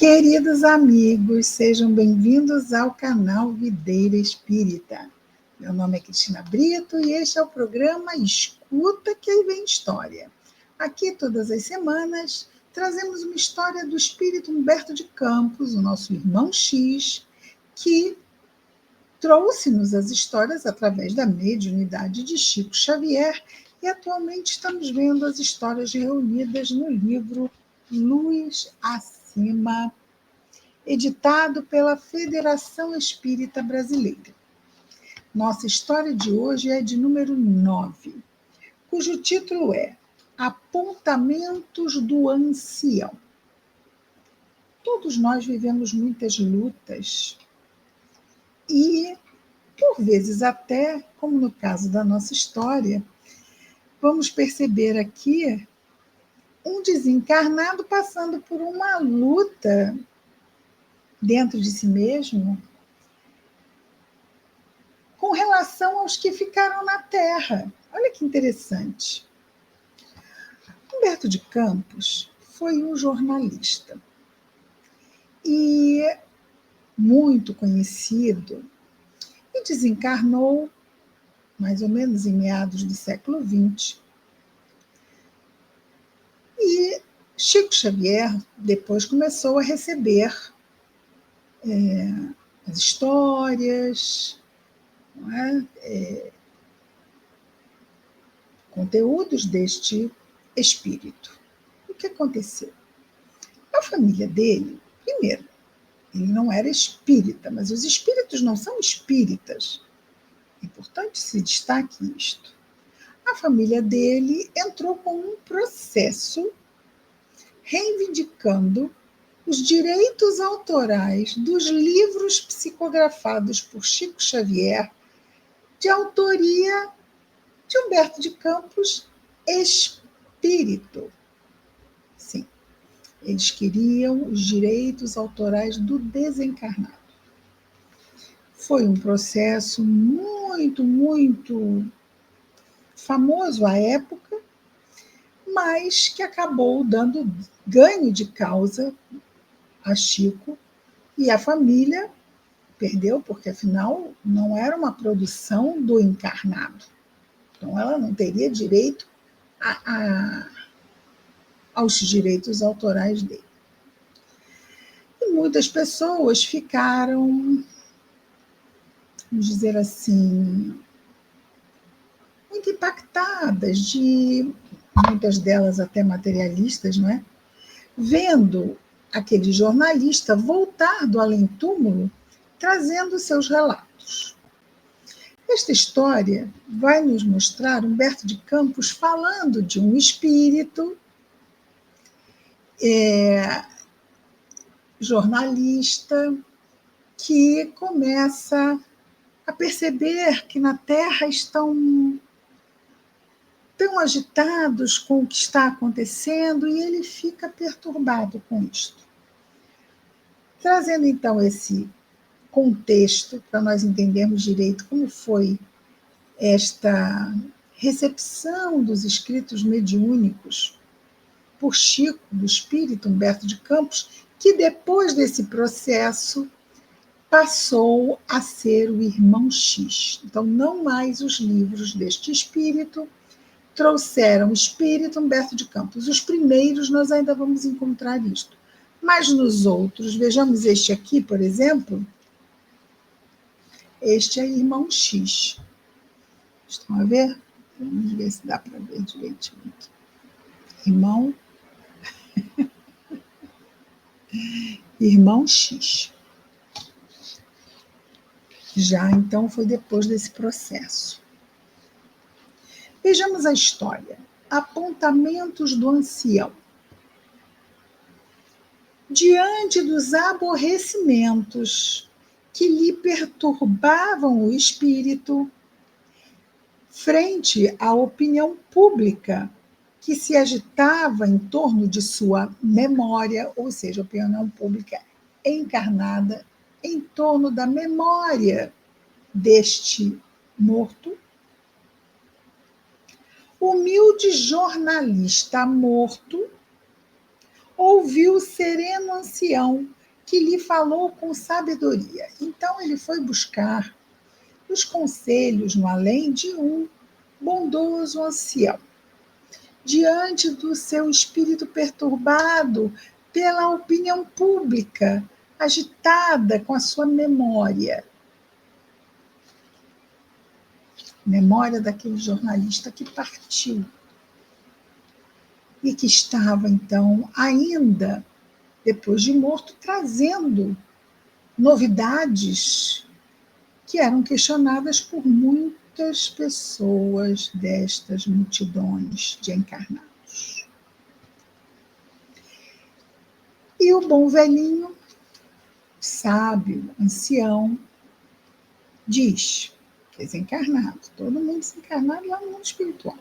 Queridos amigos, sejam bem-vindos ao canal Videira Espírita. Meu nome é Cristina Brito e este é o programa Escuta que aí vem história. Aqui, todas as semanas, trazemos uma história do espírito Humberto de Campos, o nosso irmão X, que trouxe-nos as histórias através da mediunidade de Chico Xavier e atualmente estamos vendo as histórias reunidas no livro Luz Acima, editado pela Federação Espírita Brasileira. Nossa história de hoje é de número 9, cujo título é Apontamentos do Ancião. Todos nós vivemos muitas lutas e, por vezes até, como no caso da nossa história, vamos perceber aqui um desencarnado passando por uma luta dentro de si mesmo com relação aos que ficaram na Terra. Olha que interessante. Humberto de Campos foi um jornalista e muito conhecido e desencarnou mais ou menos em meados do século XX. E Chico Xavier depois começou a receber as histórias, não é? Conteúdos deste espírito. O que aconteceu? A família dele, primeiro, ele não era espírita, mas os espíritos não são espíritas. É importante se destaque isto. A família dele entrou com um processo reivindicando os direitos autorais dos livros psicografados por Chico Xavier, de autoria de Humberto de Campos, espírito. Sim, eles queriam os direitos autorais do desencarnado. Foi um processo muito famoso à época, mas que acabou dando ganho de causa a Chico, e a família perdeu, porque afinal não era uma produção do encarnado. Então ela não teria direito aos direitos autorais dele. E muitas pessoas ficaram, vamos dizer assim, muito impactadas, muitas delas até materialistas, não é? Vendo aquele jornalista voltar do além-túmulo trazendo seus relatos. Esta história vai nos mostrar Humberto de Campos falando de um espírito jornalista que começa a perceber que na Terra estão tão agitados com o que está acontecendo e ele fica perturbado com isto. Trazendo então esse contexto para nós entendermos direito como foi esta recepção dos escritos mediúnicos por Chico, do espírito Humberto de Campos, que depois desse processo passou a ser o irmão X. Então, não mais os livros deste espírito trouxeram o espírito Humberto de Campos. Os primeiros nós ainda vamos encontrar isto. Mas nos outros, vejamos este aqui, por exemplo, este é irmão X. Estão a ver? Vamos ver se dá para ver direitinho aqui. Irmão X. Já então foi depois desse processo. Vejamos a história. Apontamentos do ancião. Diante dos aborrecimentos que lhe perturbavam o espírito, frente à opinião pública que se agitava em torno de sua memória, ou seja, a opinião pública encarnada em torno da memória deste morto, o humilde jornalista morto ouviu o sereno ancião que lhe falou com sabedoria. Então ele foi buscar os conselhos no além de um bondoso ancião. Diante do seu espírito perturbado pela opinião pública, agitada com a sua memória daquele jornalista que partiu e que estava, então, ainda, depois de morto, trazendo novidades que eram questionadas por muitas pessoas destas multidões de encarnados. E o bom velhinho, sábio, ancião, diz, desencarnado, todo mundo desencarnado lá no mundo espiritual.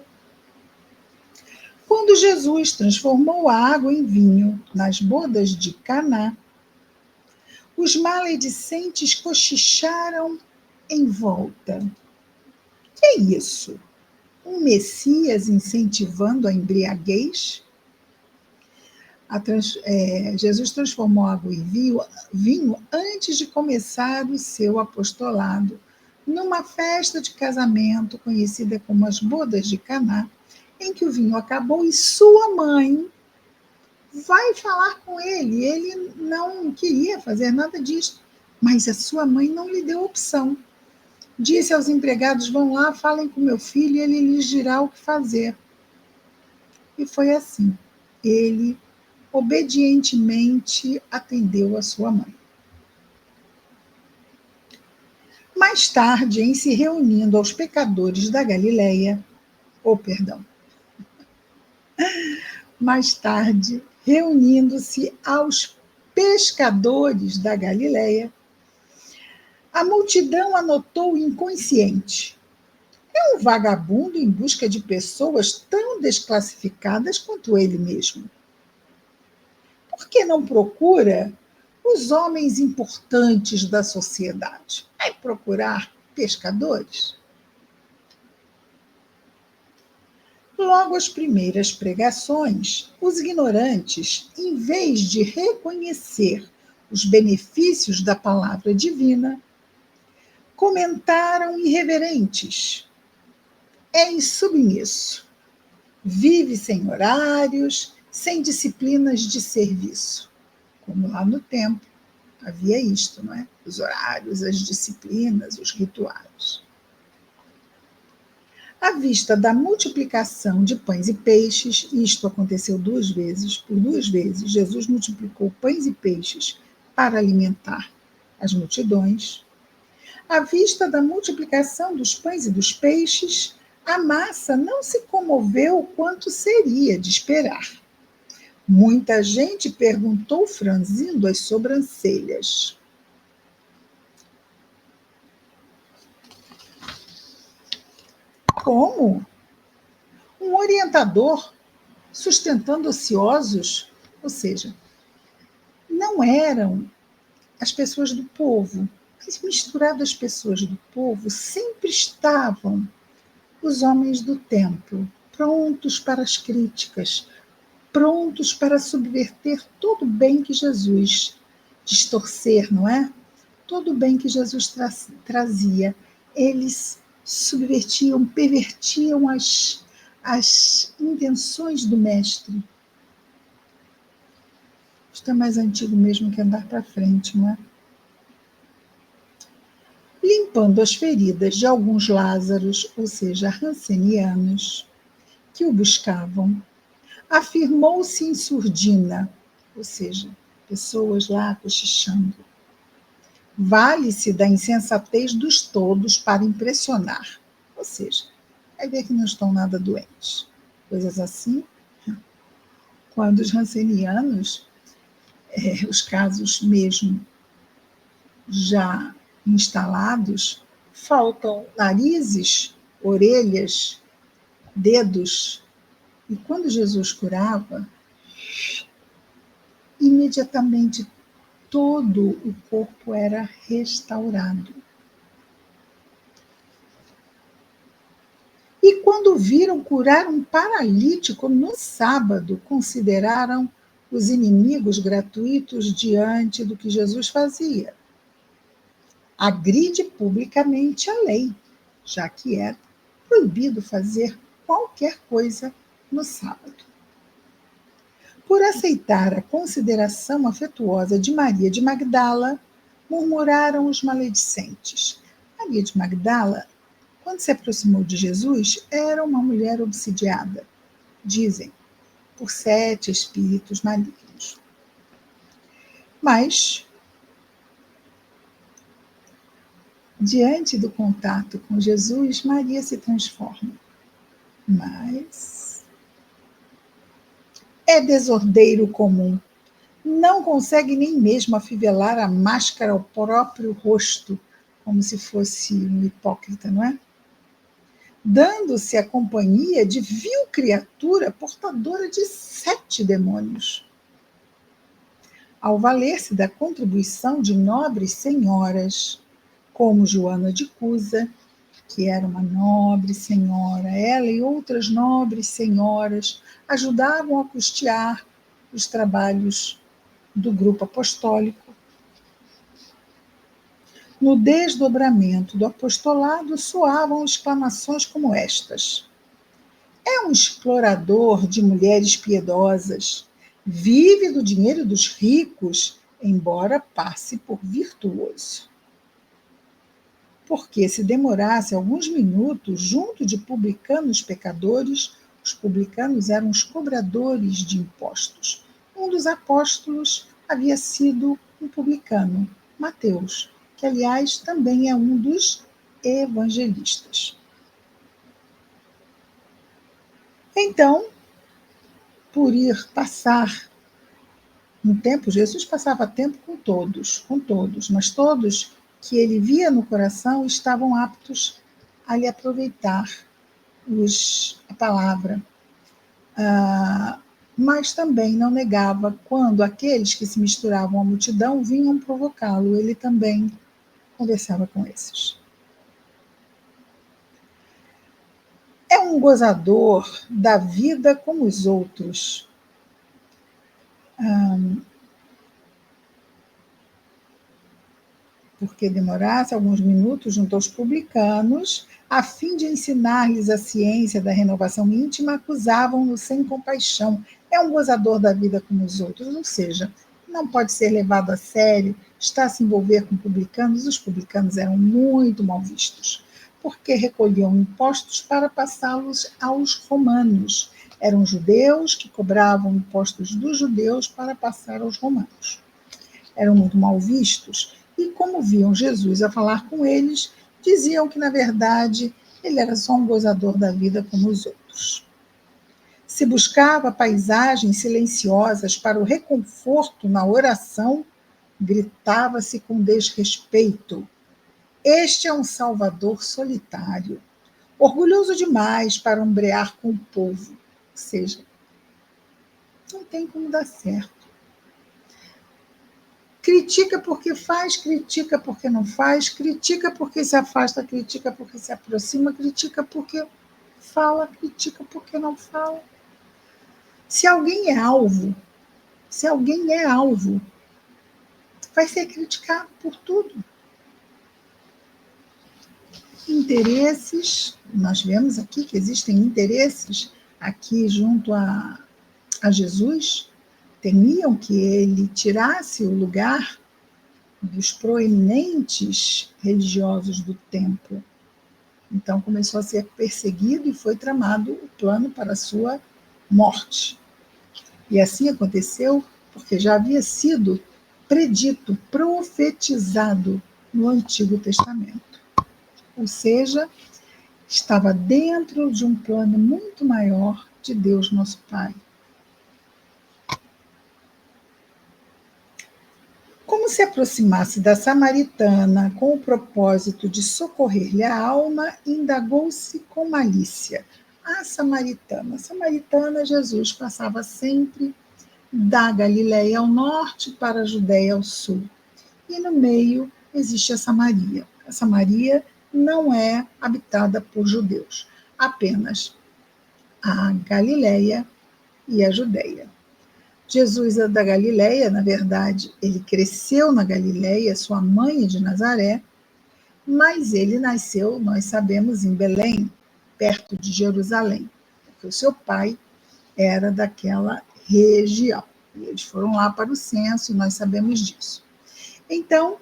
Quando Jesus transformou a água em vinho nas bodas de Caná, os maledicentes cochicharam em volta. Que é isso? Um Messias incentivando a embriaguez? Jesus transformou água em vinho antes de começar o seu apostolado, numa festa de casamento conhecida como as bodas de Caná, em que o vinho acabou e sua mãe vai falar com ele. Ele não queria fazer nada disso, mas a sua mãe não lhe deu opção. Disse aos empregados: vão lá, falem com meu filho e ele lhes dirá o que fazer. E foi assim. Ele obedientemente atendeu a sua mãe. Mais tarde, em se reunindo aos pecadores da Galileia, mais tarde, reunindo-se aos pescadores da Galileia, a multidão anotou inconsciente. É um vagabundo em busca de pessoas tão desclassificadas quanto ele mesmo. Por que não procura os homens importantes da sociedade? Vai procurar pescadores? Logo às primeiras pregações, os ignorantes, em vez de reconhecer os benefícios da palavra divina, comentaram irreverentes: é insubmisso, vive sem horários, sem disciplinas de serviço. Como lá no templo havia isto, não é? Os horários, as disciplinas, os rituais. À vista da multiplicação de pães e peixes, isto aconteceu por duas vezes, Jesus multiplicou pães e peixes para alimentar as multidões. À vista da multiplicação dos pães e dos peixes, a massa não se comoveu quanto seria de esperar. Muita gente perguntou, franzindo as sobrancelhas: como? Um orientador sustentando ociosos? Ou seja, não eram as pessoas do povo, mas misturado às pessoas do povo sempre estavam os homens do templo, prontos para as críticas, prontos para subverter todo o bem que Jesus distorcer, não é? Todo o bem que Jesus trazia. Eles subvertiam, pervertiam as intenções do mestre. Isto é mais antigo mesmo que andar para frente, não é? Limpando as feridas de alguns Lázaros, ou seja, rancenianos, que o buscavam, afirmou-se em surdina, ou seja, pessoas lá cochichando. Vale-se da insensatez dos todos para impressionar, ou seja, vai ver que não estão nada doentes. Coisas assim. Quando os rancenianos, os casos mesmo já instalados, faltam narizes, orelhas, dedos. E quando Jesus curava, imediatamente todo o corpo era restaurado. E quando viram curar um paralítico no sábado, consideraram os inimigos gratuitos diante do que Jesus fazia. Agride publicamente a lei, já que é proibido fazer qualquer coisa no sábado. Por aceitar a consideração afetuosa de Maria de Magdala, murmuraram os maledicentes. Maria de Magdala, quando se aproximou de Jesus, era uma mulher obsidiada, dizem, por 7 espíritos malignos. Mas, diante do contato com Jesus, Maria se transforma. Mas é desordeiro comum. Não consegue nem mesmo afivelar a máscara ao próprio rosto, como se fosse um hipócrita, não é? Dando-se a companhia de vil criatura portadora de 7 demônios. Ao valer-se da contribuição de nobres senhoras, como Joana de Cusa, que era uma nobre senhora, ela e outras nobres senhoras ajudavam a custear os trabalhos do grupo apostólico. No desdobramento do apostolado soavam exclamações como estas: é um explorador de mulheres piedosas, vive do dinheiro dos ricos, embora passe por virtuoso. Porque se demorasse alguns minutos junto de publicanos pecadores, os publicanos eram os cobradores de impostos. Um dos apóstolos havia sido um publicano, Mateus, que, aliás, também é um dos evangelistas. Então, por ir passar um tempo, Jesus passava tempo com todos, mas todos que ele via no coração estavam aptos a lhe aproveitar a palavra. Mas também não negava quando aqueles que se misturavam à multidão vinham provocá-lo, ele também conversava com esses. É um gozador da vida como os outros. Porque demorasse alguns minutos junto aos publicanos, a fim de ensinar-lhes a ciência da renovação íntima, acusavam-no sem compaixão. É um gozador da vida como os outros, ou seja, não pode ser levado a sério, está a se envolver com publicanos. Os publicanos eram muito mal vistos, porque recolhiam impostos para passá-los aos romanos. Eram judeus que cobravam impostos dos judeus para passar aos romanos. Eram muito mal vistos. E como viam Jesus a falar com eles, diziam que, na verdade, ele era só um gozador da vida como os outros. Se buscava paisagens silenciosas para o reconforto na oração, gritava-se com desrespeito: este é um salvador solitário, orgulhoso demais para ombrear com o povo. Ou seja, não tem como dar certo. Critica porque faz, critica porque não faz, critica porque se afasta, critica porque se aproxima, critica porque fala, critica porque não fala. Se alguém é alvo, vai ser criticado por tudo. Interesses, nós vemos aqui que existem interesses aqui junto a Jesus, temiam que ele tirasse o lugar dos proeminentes religiosos do templo. Então começou a ser perseguido e foi tramado o plano para a sua morte. E assim aconteceu porque já havia sido predito, profetizado no Antigo Testamento. Ou seja, estava dentro de um plano muito maior de Deus nosso Pai. Como se aproximasse da samaritana com o propósito de socorrer-lhe a alma, indagou-se com malícia. A samaritana, Jesus passava sempre da Galileia ao norte para a Judéia ao sul. E no meio existe a Samaria. A Samaria não é habitada por judeus, apenas a Galileia e a Judéia. Jesus é da Galileia, na verdade, ele cresceu na Galileia, sua mãe é de Nazaré, mas ele nasceu, nós sabemos, em Belém, perto de Jerusalém, porque o seu pai era daquela região. E eles foram lá para o censo, e nós sabemos disso. Então,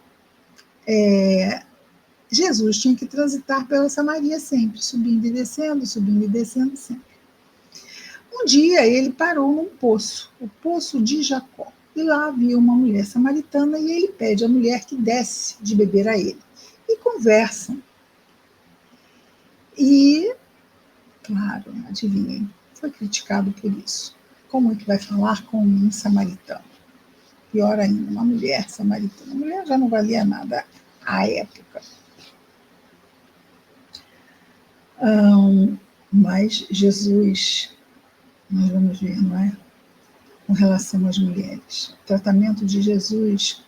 Jesus tinha que transitar pela Samaria sempre, subindo e descendo sempre. Um dia ele parou num poço, o poço de Jacó. E lá havia uma mulher samaritana e ele pede à mulher que desce de beber a ele. E conversam. E, claro, adivinhem, foi criticado por isso. Como é que vai falar com um samaritano? Pior ainda, uma mulher samaritana. A mulher já não valia nada à época. Mas Jesus, nós vamos ver, não é? Com relação às mulheres. O tratamento de Jesus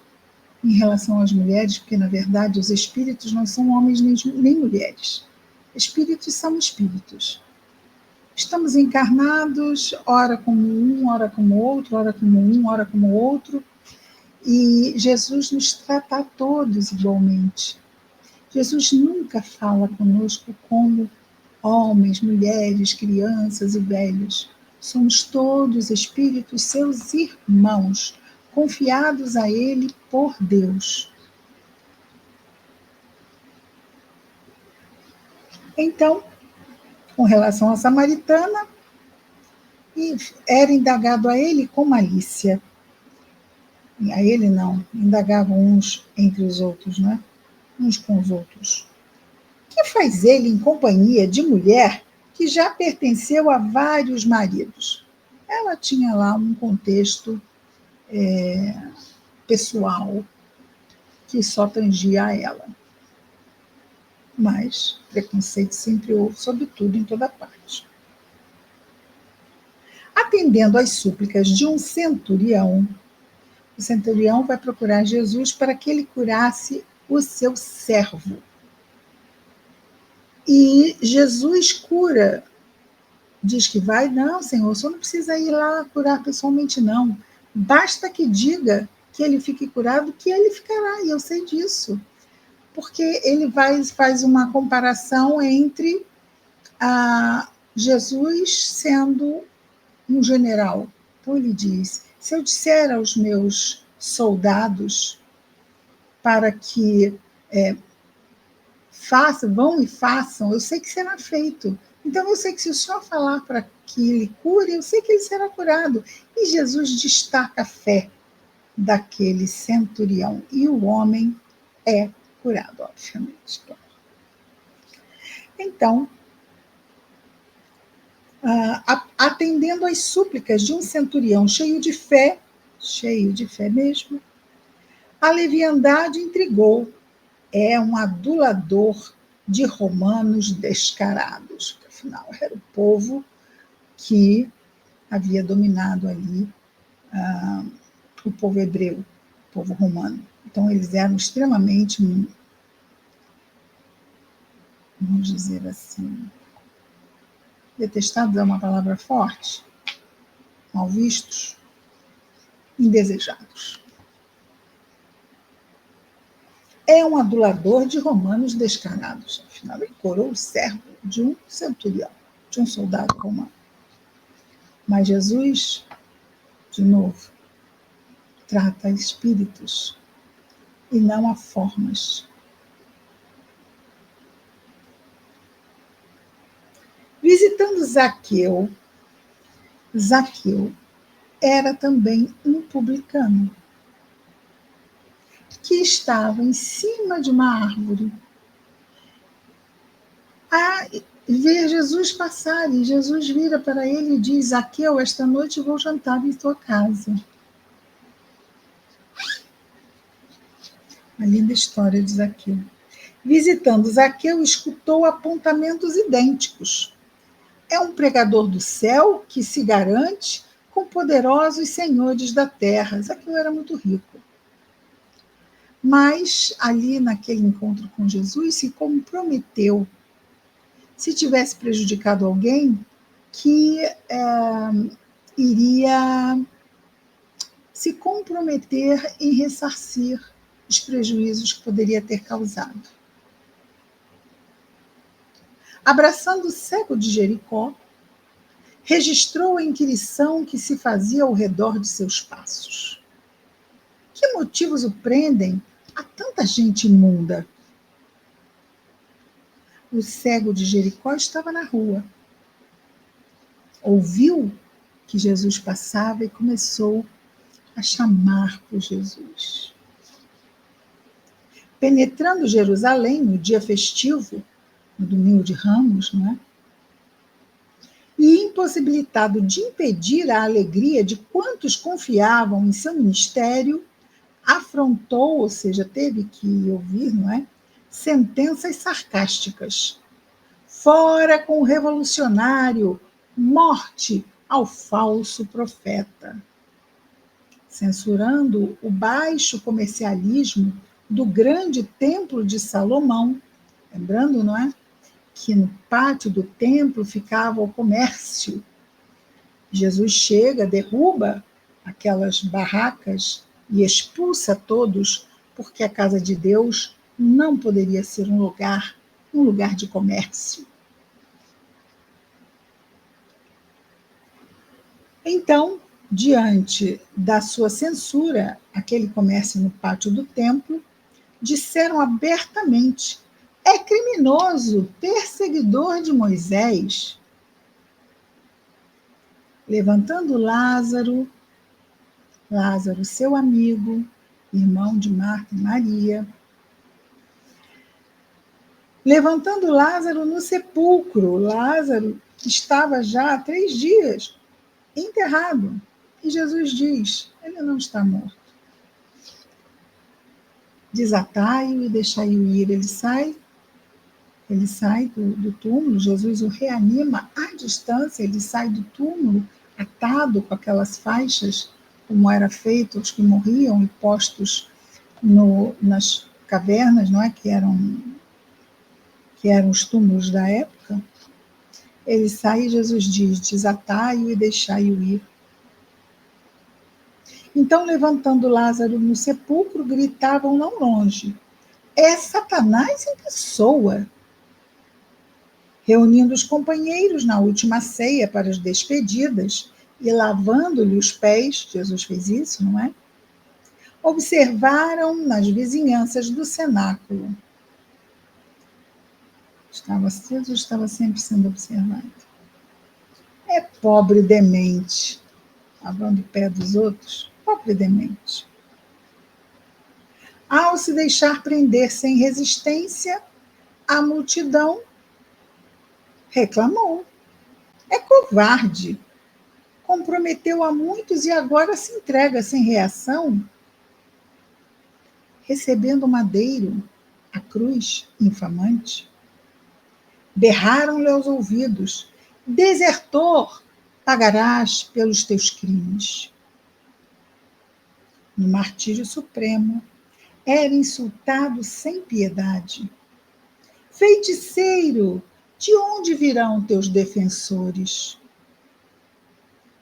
em relação às mulheres, porque, na verdade, os espíritos não são homens nem mulheres. Espíritos são espíritos. Estamos encarnados, ora como um, ora como outro, ora como um, ora como outro, e Jesus nos trata a todos igualmente. Jesus nunca fala conosco como homens, mulheres, crianças e velhos. Somos todos espíritos seus irmãos, confiados a Ele por Deus. Então, com relação à samaritana, era indagado a ele com malícia. A ele não, indagavam uns entre os outros, né? Uns com os outros. Que faz ele em companhia de mulher que já pertenceu a vários maridos? Ela tinha lá um contexto pessoal que só tangia a ela. Mas preconceito sempre houve, sobretudo em toda parte. Atendendo às súplicas de um centurião, o centurião vai procurar Jesus para que ele curasse o seu servo. E Jesus cura. Diz que vai, não, Senhor, o Senhor não precisa ir lá curar pessoalmente, não. Basta que diga que ele fique curado, que ele ficará, e eu sei disso. Porque ele faz uma comparação entre Jesus sendo um general. Então ele diz, se eu disser aos meus soldados para que vão e façam, eu sei que será feito. Então eu sei que se o Senhor falar para que ele cure, eu sei que ele será curado. E Jesus destaca a fé daquele centurião. E o homem é curado, obviamente. Então, atendendo às súplicas de um centurião cheio de fé mesmo, a leviandade intrigou. É um adulador de romanos descarados, porque afinal era o povo que havia dominado ali o povo hebreu, o povo romano. Então eles eram extremamente, vamos dizer assim, detestados é uma palavra forte, mal vistos, indesejados. É um adulador de romanos descarados. Afinal, ele curou o servo de um centurião, de um soldado romano. Mas Jesus, de novo, trata espíritos e não a formas. Visitando Zaqueu era também um publicano que estava em cima de uma árvore a ver Jesus passar, e Jesus vira para ele e diz, Zaqueu, esta noite vou jantar em tua casa. A linda história de Zaqueu. Visitando Zaqueu, escutou apontamentos idênticos. É um pregador do céu que se garante com poderosos senhores da terra. Zaqueu era muito rico. Mas, ali naquele encontro com Jesus, se comprometeu. Se tivesse prejudicado alguém, que iria se comprometer em ressarcir os prejuízos que poderia ter causado. Abraçando o cego de Jericó, registrou a inquirição que se fazia ao redor de seus passos. Que motivos o prendem a tanta gente imunda? O cego de Jericó estava na rua. Ouviu que Jesus passava e começou a chamar por Jesus. Penetrando Jerusalém no dia festivo, no domingo de Ramos, não é? E impossibilitado de impedir a alegria de quantos confiavam em seu ministério, afrontou, ou seja, teve que ouvir, não é? Sentenças sarcásticas. Fora com o revolucionário, morte ao falso profeta. Censurando o baixo comercialismo do grande templo de Salomão. Lembrando, não é? Que no pátio do templo ficava o comércio. Jesus chega, derruba aquelas barracas e expulsa todos, porque a casa de Deus não poderia ser um lugar de comércio. Então, diante da sua censura, aquele comércio no pátio do templo, disseram abertamente: é criminoso, perseguidor de Moisés. Levantando Lázaro, seu amigo, irmão de Marta e Maria, levantando Lázaro no sepulcro, Lázaro estava já há 3 dias enterrado. E Jesus diz: ele não está morto. Desatai-o e deixai-o ir. Ele sai do túmulo, Jesus o reanima à distância, ele sai do túmulo atado com aquelas faixas, como era feito os que morriam e postos nas cavernas, não é? Que eram os túmulos da época. Ele sai e Jesus diz: desatai-o e deixai-o ir. Então, levantando Lázaro no sepulcro, gritavam não longe: é Satanás em pessoa. Reunindo os companheiros na última ceia para as despedidas e lavando-lhe os pés, Jesus fez isso, não é? Observaram nas vizinhanças do cenáculo. Jesus estava sempre sendo observado. É pobre demente, lavando o pé dos outros, pobre demente. Ao se deixar prender sem resistência, a multidão reclamou. É covarde. Comprometeu a muitos e agora se entrega sem reação, recebendo o madeiro, a cruz infamante. Berraram-lhe aos ouvidos: desertor, pagarás pelos teus crimes. No martírio supremo, era insultado sem piedade. Feiticeiro, de onde virão teus defensores?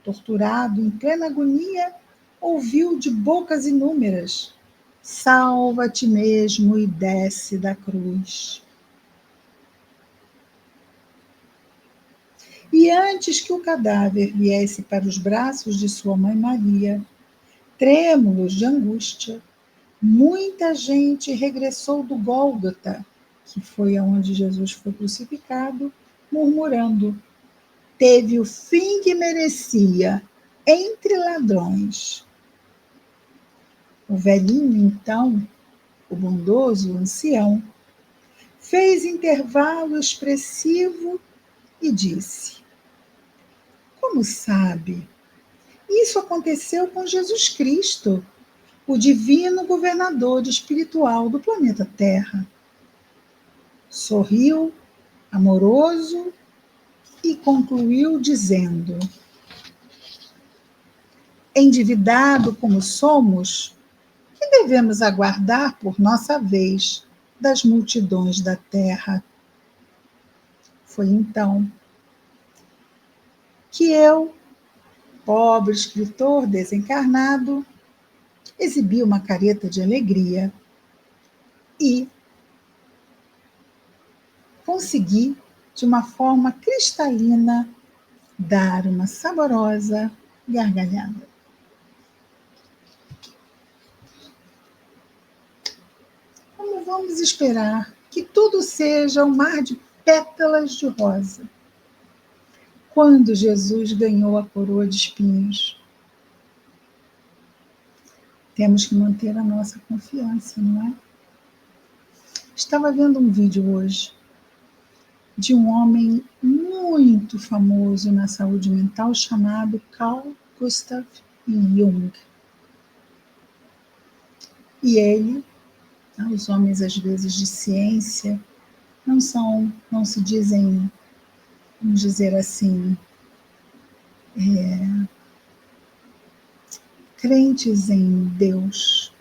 Torturado em plena agonia, ouviu de bocas inúmeras: salva a ti mesmo e desce da cruz. E antes que o cadáver viesse para os braços de sua mãe Maria, trêmulos de angústia, muita gente regressou do Gólgota, que foi aonde Jesus foi crucificado, murmurando: teve o fim que merecia entre ladrões. O velhinho, então, o bondoso ancião, fez intervalo expressivo e disse: como sabe, isso aconteceu com Jesus Cristo, o divino governador espiritual do planeta Terra. Sorriu, amoroso, e concluiu dizendo: endividado como somos, que devemos aguardar por nossa vez das multidões da terra? Foi então que eu, pobre escritor desencarnado, exibi uma careta de alegria e consegui, de uma forma cristalina, dar uma saborosa gargalhada. Como vamos esperar que tudo seja um mar de pétalas de rosa? Quando Jesus ganhou a coroa de espinhos, temos que manter a nossa confiança, não é? Estava vendo um vídeo hoje de um homem muito famoso na saúde mental chamado Carl Gustav Jung. E ele, os homens às vezes de ciência, não se dizem, vamos dizer assim, crentes em Deus.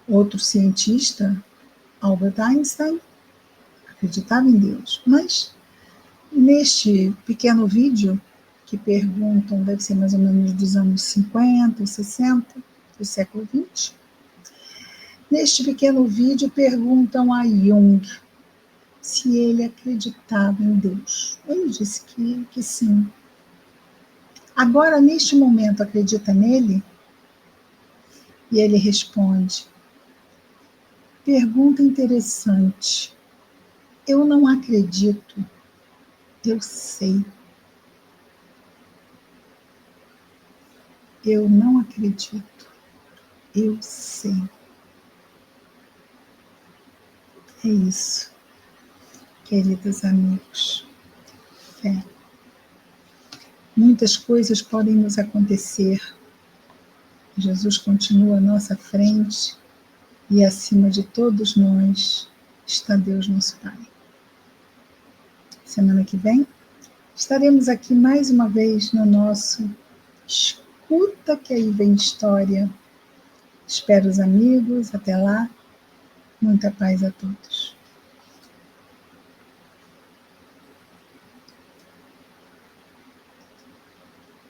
Outro cientista, Albert Einstein, acreditava em Deus. Mas neste pequeno vídeo, que perguntam, deve ser mais ou menos dos anos 50, 60, do século 20, neste pequeno vídeo perguntam a Jung se ele acreditava em Deus. Ele disse que sim. Agora, neste momento, acredita nele? E ele responde: pergunta interessante. Eu não acredito, eu sei. Eu não acredito, eu sei. É isso, queridos amigos. Fé. Muitas coisas podem nos acontecer. Jesus continua à nossa frente e acima de todos nós está Deus, nosso Pai. Semana que vem estaremos aqui mais uma vez no nosso Escuta que aí vem história. Espero os amigos. Até lá. Muita paz a todos.